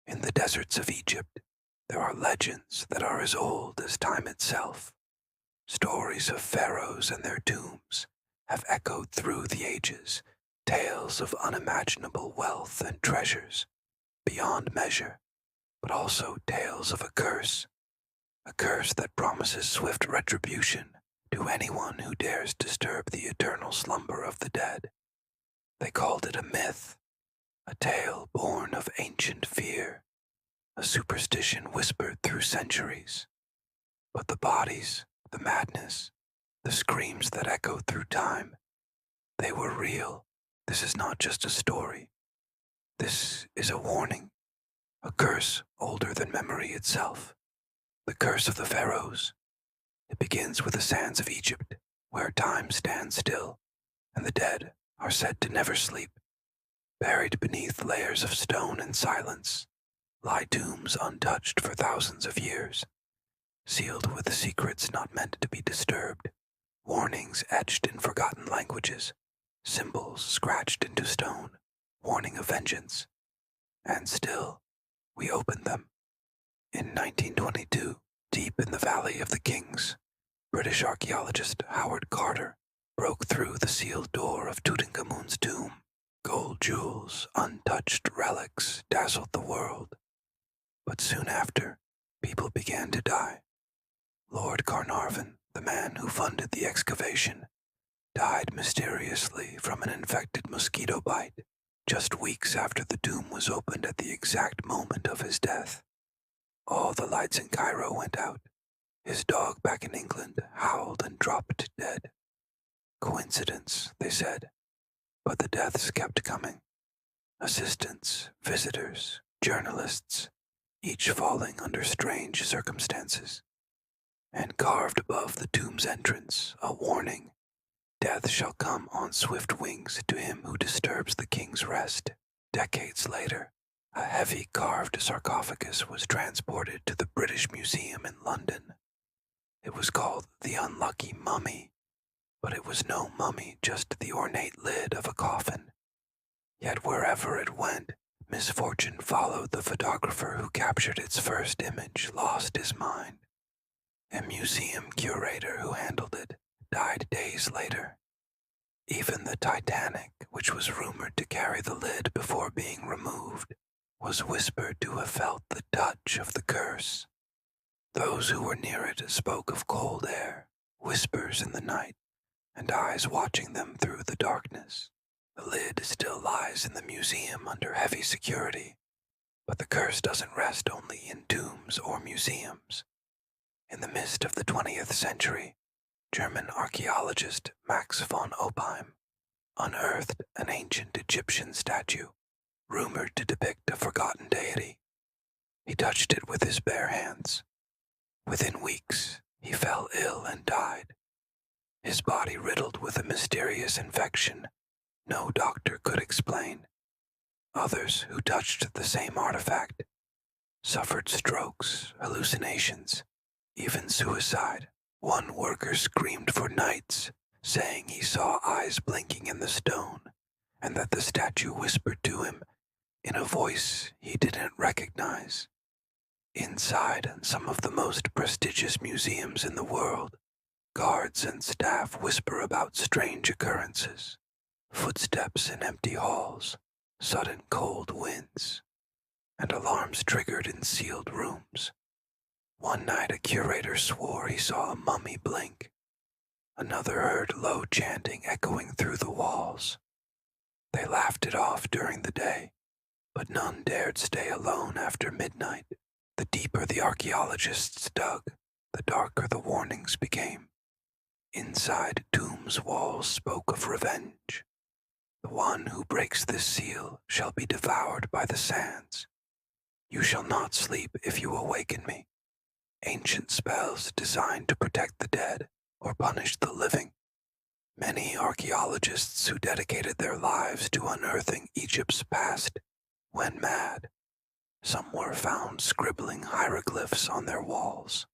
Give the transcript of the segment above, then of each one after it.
In the deserts of Egypt, there are legends that are as old as time itself. Stories of pharaohs and their tombs have echoed through the ages, tales of unimaginable wealth and treasures beyond measure, but also tales of a curse that promises swift retribution to anyone who dares disturb the eternal slumber of the dead. They called it a myth, a tale born of ancient fear, a superstition whispered through centuries. But the bodies, the madness, the screams that echoed through time, they were real. This is not just a story. This is a warning, a curse older than memory itself. The curse of the Pharaohs. It begins with the sands of Egypt, where time stands still, and the dead are said to never sleep. Buried beneath layers of stone and silence, lie tombs untouched for thousands of years, sealed with secrets not meant to be disturbed, warnings etched in forgotten languages, symbols scratched into stone, warning of vengeance. And still, we open them. In 1922, deep in the Valley of the Kings, British archaeologist Howard Carter broke through the sealed door of Tutankhamun's tomb. Gold jewels, untouched relics dazzled the world. But soon after, people began to die. Lord Carnarvon, the man who funded the excavation, died mysteriously from an infected mosquito bite just weeks after the tomb was opened at the exact moment of his death. All the lights in Cairo went out. His dog back in England howled and dropped dead. Coincidence, they said, but the deaths kept coming. Assistants, visitors, journalists, each falling under strange circumstances. And carved above the tomb's entrance, a warning: death shall come on swift wings to him who disturbs the king's rest. Decades later, a heavy carved sarcophagus was transported to the British Museum in London. It was called the Unlucky Mummy, but it was no mummy, just the ornate lid of a coffin. Yet wherever it went, misfortune followed the photographer who captured its first image, lost his mind. A museum curator who handled it died days later. Even the Titanic, which was rumored to carry the lid before being removed, was whispered to have felt the touch of the curse. Those who were near it spoke of cold air, whispers in the night, and eyes watching them through the darkness. The lid still lies in the museum under heavy security, but the curse doesn't rest only in tombs or museums. In the mist of the 20th century, German archaeologist Max von Opheim unearthed an ancient Egyptian statue, rumored to depict a forgotten deity. He touched it with his bare hands. Within weeks, he fell ill and died. His body riddled with a mysterious infection no doctor could explain. Others who touched the same artifact suffered strokes, hallucinations, even suicide. One worker screamed for nights, saying he saw eyes blinking in the stone, and that the statue whispered to him in a voice he didn't recognize. Inside some of the most prestigious museums in the world, guards and staff whisper about strange occurrences: footsteps in empty halls, sudden cold winds, and alarms triggered in sealed rooms. One night a curator swore he saw a mummy blink. Another heard low chanting echoing through the walls. They laughed it off during the day, but none dared stay alone after midnight. The deeper the archaeologists dug, the darker the warnings became. Inside tombs' walls spoke of revenge. The one who breaks this seal shall be devoured by the sands. You shall not sleep if you awaken me. Ancient spells designed to protect the dead or punish the living. Many archaeologists who dedicated their lives to unearthing Egypt's past went mad. Some were found scribbling hieroglyphs on their walls.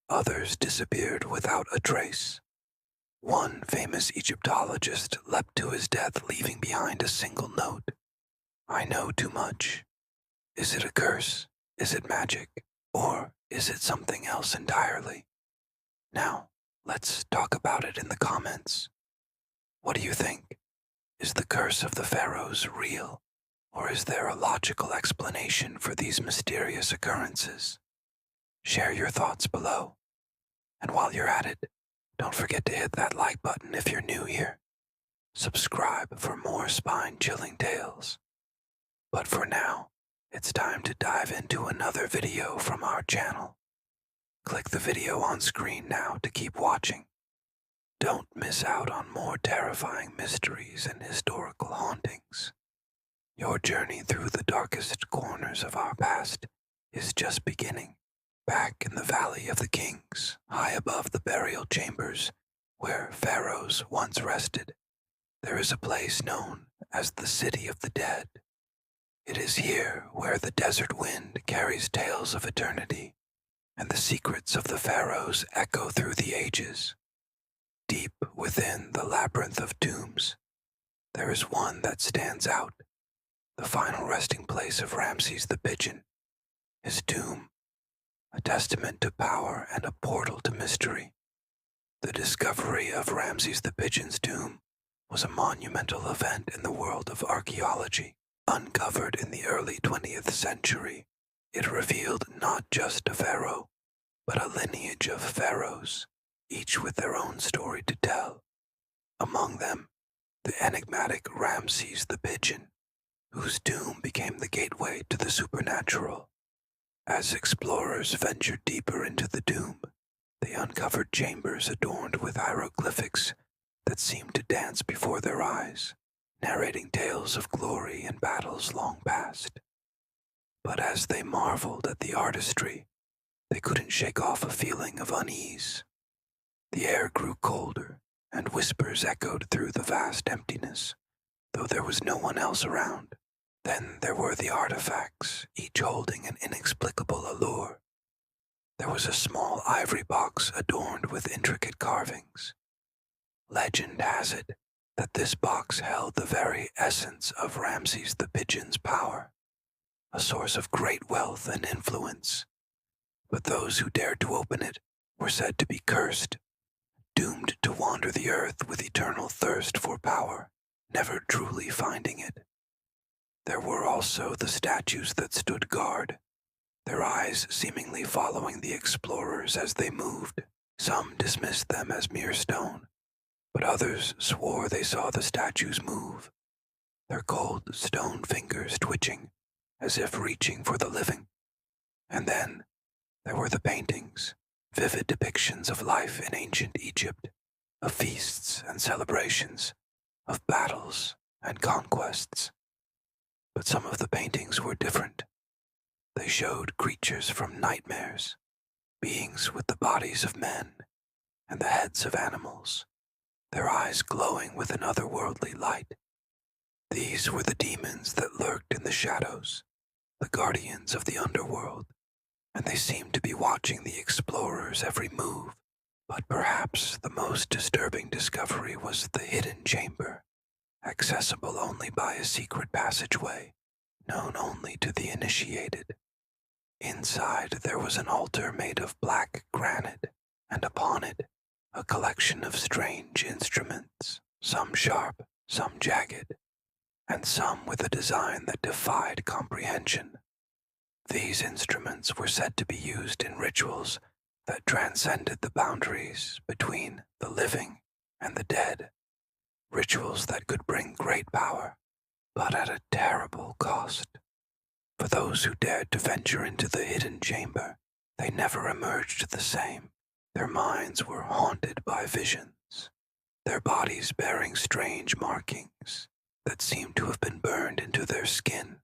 Others disappeared without a trace. One famous Egyptologist leapt to his death, leaving behind a single note: "I know too much. Is it a curse? Is it magic? Or is it something else entirely? Now, let's talk about it in the comments. What do you think? Is the curse of the Pharaohs real? Or is there a logical explanation for these mysterious occurrences? Share your thoughts below. And while you're at it, don't forget to hit that like button if you're new here. Subscribe for more spine-chilling tales. But for now, it's time to dive into another video from our channel. Click the video on screen now to keep watching. Don't miss out on more terrifying mysteries and historical hauntings. Your journey through the darkest corners of our past is just beginning. Back in the Valley of the Kings, high above the burial chambers where pharaohs once rested, there is a place known as the City of the Dead. It is here where the desert wind carries tales of eternity, and the secrets of the pharaohs echo through the ages. Deep within the labyrinth of tombs, there is one that stands out, the final resting place of Ramses the Pigeon, his tomb, a testament to power and a portal to mystery. The discovery of Ramses the Pigeon's tomb was a monumental event in the world of archaeology. Uncovered in the early 20th century, it revealed not just a pharaoh, but a lineage of pharaohs, each with their own story to tell. Among them, the enigmatic Ramses the Pigeon, whose tomb became the gateway to the supernatural. As explorers ventured deeper into the tomb, they uncovered chambers adorned with hieroglyphics that seemed to dance before their eyes, narrating tales of glory and battles long past. But as they marveled at the artistry, they couldn't shake off a feeling of unease. The air grew colder, and whispers echoed through the vast emptiness, though there was no one else around. Then there were the artifacts, each holding an inexplicable allure. There was a small ivory box adorned with intricate carvings. Legend has it that this box held the very essence of Ramses the Pigeon's power, a source of great wealth and influence. But those who dared to open it were said to be cursed, doomed to wander the earth with eternal thirst for power, never truly finding it. There were also the statues that stood guard, their eyes seemingly following the explorers as they moved. Some dismissed them as mere stone, but others swore they saw the statues move, their cold stone fingers twitching as if reaching for the living. And then there were the paintings, vivid depictions of life in ancient Egypt, of feasts and celebrations, of battles and conquests. But some of the paintings were different. They showed creatures from nightmares, beings with the bodies of men and the heads of animals, their eyes glowing with an otherworldly light. These were the demons that lurked in the shadows, the guardians of the underworld, and they seemed to be watching the explorers' every move. But perhaps the most disturbing discovery was the hidden chamber, accessible only by a secret passageway, known only to the initiated. Inside there was an altar made of black granite, and upon it a collection of strange instruments, some sharp, some jagged, and some with a design that defied comprehension. These instruments were said to be used in rituals that transcended the boundaries between the living and the dead, rituals that could bring great power, but at a terrible cost. For those who dared to venture into the hidden chamber, they never emerged the same. Their minds were haunted by visions, their bodies bearing strange markings that seemed to have been burned into their skin.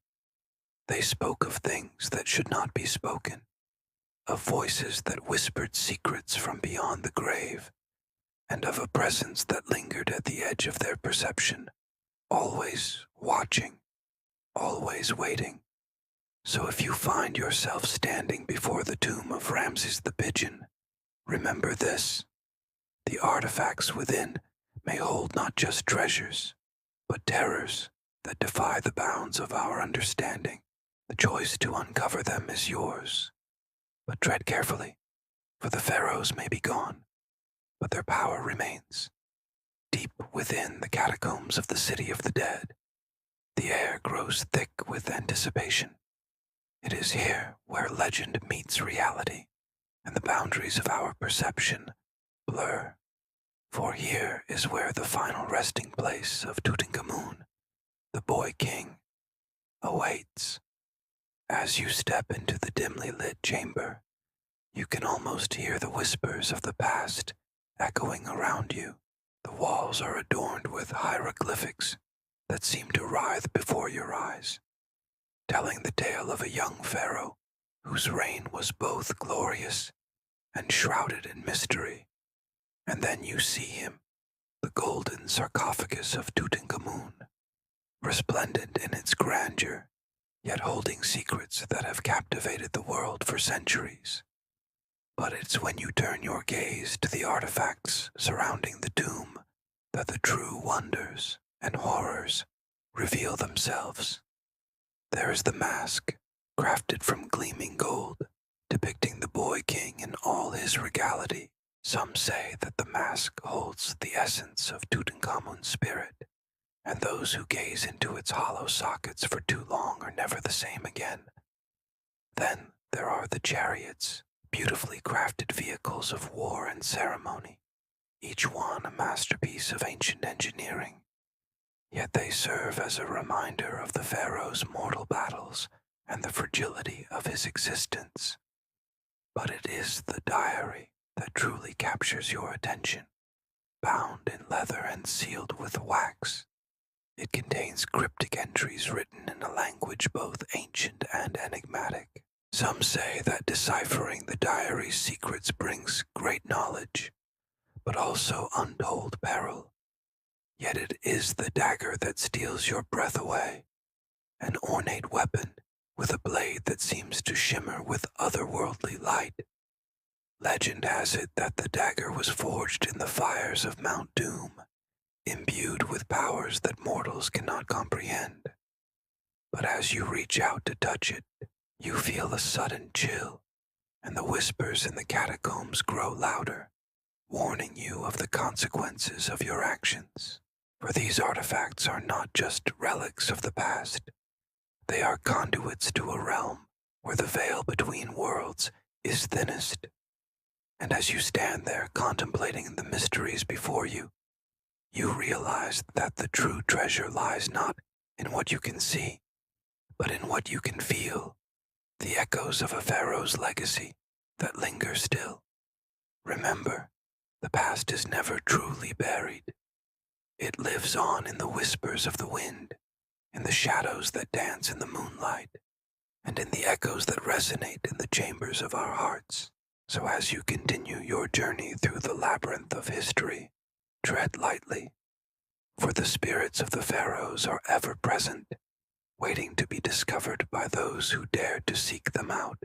They spoke of things that should not be spoken, of voices that whispered secrets from beyond the grave, and of a presence that lingered at the edge of their perception, always watching, always waiting. So if you find yourself standing before the tomb of Ramses the Pigeon, remember this: the artifacts within may hold not just treasures, but terrors that defy the bounds of our understanding. The choice to uncover them is yours, but tread carefully, for the Pharaohs may be gone, but their power remains. Deep within the catacombs of the city of the dead, the air grows thick with anticipation. It is here where legend meets reality, and the boundaries of our perception blur. For here is where the final resting place of Tutankhamun, the boy king, awaits. As you step into the dimly lit chamber, you can almost hear the whispers of the past echoing around you. The walls are adorned with hieroglyphics that seem to writhe before your eyes, telling the tale of a young pharaoh whose reign was both glorious and shrouded in mystery. And then you see him, the golden sarcophagus of Tutankhamun, resplendent in its grandeur, yet holding secrets that have captivated the world for centuries. But it's when you turn your gaze to the artifacts surrounding the tomb that the true wonders and horrors reveal themselves. There is the mask, crafted from gleaming gold, depicting the boy king in all his regality. Some say that the mask holds the essence of Tutankhamun's spirit, and those who gaze into its hollow sockets for too long are never the same again. Then there are the chariots, beautifully crafted vehicles of war and ceremony, each one a masterpiece of ancient engineering. Yet they serve as a reminder of the pharaoh's mortal battles and the fragility of his existence. But it is the diary that truly captures your attention, bound in leather and sealed with wax. It contains cryptic entries written in a language both ancient and enigmatic. Some say that deciphering the diary's secrets brings great knowledge, but also untold peril. Yet it is the dagger that steals your breath away, an ornate weapon with a blade that seems to shimmer with otherworldly light. Legend has it that the dagger was forged in the fires of Mount Doom, imbued with powers that mortals cannot comprehend. But as you reach out to touch it, you feel a sudden chill, and the whispers in the catacombs grow louder, warning you of the consequences of your actions. For these artifacts are not just relics of the past. They are conduits to a realm where the veil between worlds is thinnest. And as you stand there contemplating the mysteries before you, you realize that the true treasure lies not in what you can see, but in what you can feel, the echoes of a pharaoh's legacy that linger still. Remember, the past is never truly buried. It lives on in the whispers of the wind, in the shadows that dance in the moonlight, and in the echoes that resonate in the chambers of our hearts. So as you continue your journey through the labyrinth of history, tread lightly, for the spirits of the pharaohs are ever present, waiting to be discovered by those who dare to seek them out.